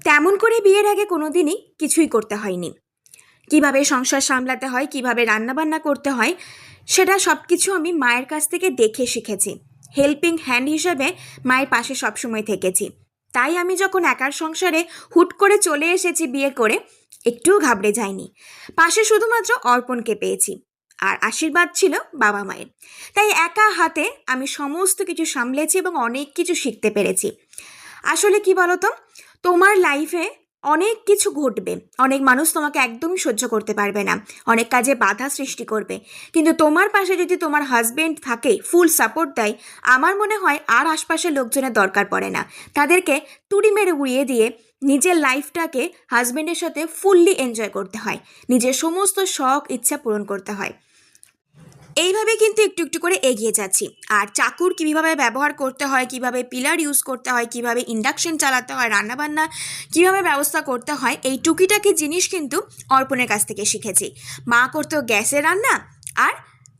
তেমন করে বিয়ের আগে কোনোদিনই কিছুই করতে হয়নি। কিভাবে সংসার সামলাতে হয়, কিভাবে রান্নাবান্না করতে হয়, সেটা সব কিছু আমি মায়ের কাছ থেকে দেখে শিখেছি। হেল্পিং হ্যান্ড হিসেবে মায়ের পাশে সবসময় থেকেছি। তাই আমি যখন একার সংসারে হুট করে চলে এসেছি বিয়ে করে, একটুও ঘাবড়ে যাইনি। পাশে শুধুমাত্র অর্পণকে পেয়েছি, আর আশীর্বাদ ছিল বাবা মায়ের। তাই একা হাতে আমি সমস্ত কিছু সামলেছি এবং অনেক কিছু শিখতে পেরেছি। আসলে কি বলতো, তোমার লাইফে অনেক কিছু ঘটবে, অনেক মানুষ তোমাকে একদমই সহ্য করতে পারবে না, অনেক কাজে বাধা সৃষ্টি করবে, কিন্তু তোমার পাশে যদি তোমার হাজবেন্ড থাকে, ফুল সাপোর্ট দেয়, আমার মনে হয় আর আশপাশের লোকজনের দরকার পড়ে না। তাদেরকে তুড়ি মেরে উড়িয়ে দিয়ে নিজের লাইফটাকে হাজবেন্ডের সাথে ফুললি এনজয় করতে হয়, নিজের সমস্ত শখ ইচ্ছা পূরণ করতে হয়। এইভাবে কিন্তু একটু একটু করে এগিয়ে যাচ্ছি। আর চাকুর কীভাবে ব্যবহার করতে হয়, কিভাবে পিলার ইউজ করতে হয়, কিভাবে ইন্ডাকশন চালাতে হয়, রান্নাবান্না কিভাবে ব্যবস্থা করতে হয়, এই টুকিটাকি জিনিস কিন্তু অর্পণের কাছ থেকে শিখেছি। মা করতো গ্যাসে রান্না আর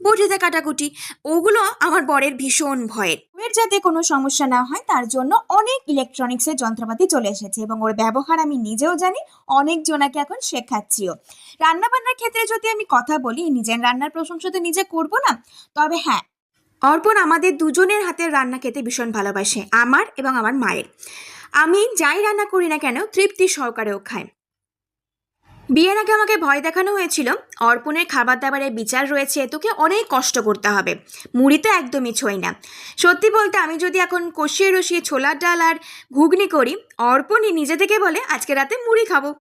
বটিতে কাটাকুটি, ওগুলো আমার বরের ভীষণ ভয়ের। ওর যাতে কোনো সমস্যা না হয় তার জন্য অনেক ইলেকট্রনিক্সের যন্ত্রপাতি চলে এসেছে এবং ওর ব্যবহার আমি নিজেও জানি, অনেক জনাকে এখন শেখাচ্ছিও। রান্নাবান্নার ক্ষেত্রে যদি আমি কথা বলি, নিজের রান্নার প্রশংসা তো নিজে করবো না, তবে হ্যাঁ, অর্পণ আমাদের দুজনের হাতের রান্না খেতে ভীষণ ভালোবাসে, আমার এবং আমার মায়ের। আমি যাই রান্না করি না কেন তৃপ্তি সহকারেও খায়। বিয়ের আগে আমাকে ভয় দেখানো হয়েছিল, অর্পণের খাবার দাবারের বিচার রয়েছে, তোকে অনেক কষ্ট করতে হবে, মুড়ি তো একদমই ছই না। সত্যি বলতে আমি যদি এখন কষিয়ে রসিয়ে ছোলার ডাল আর ঘুগনি করি, অর্পণই নিজে থেকে বলে আজকে রাতে মুড়ি খাবো।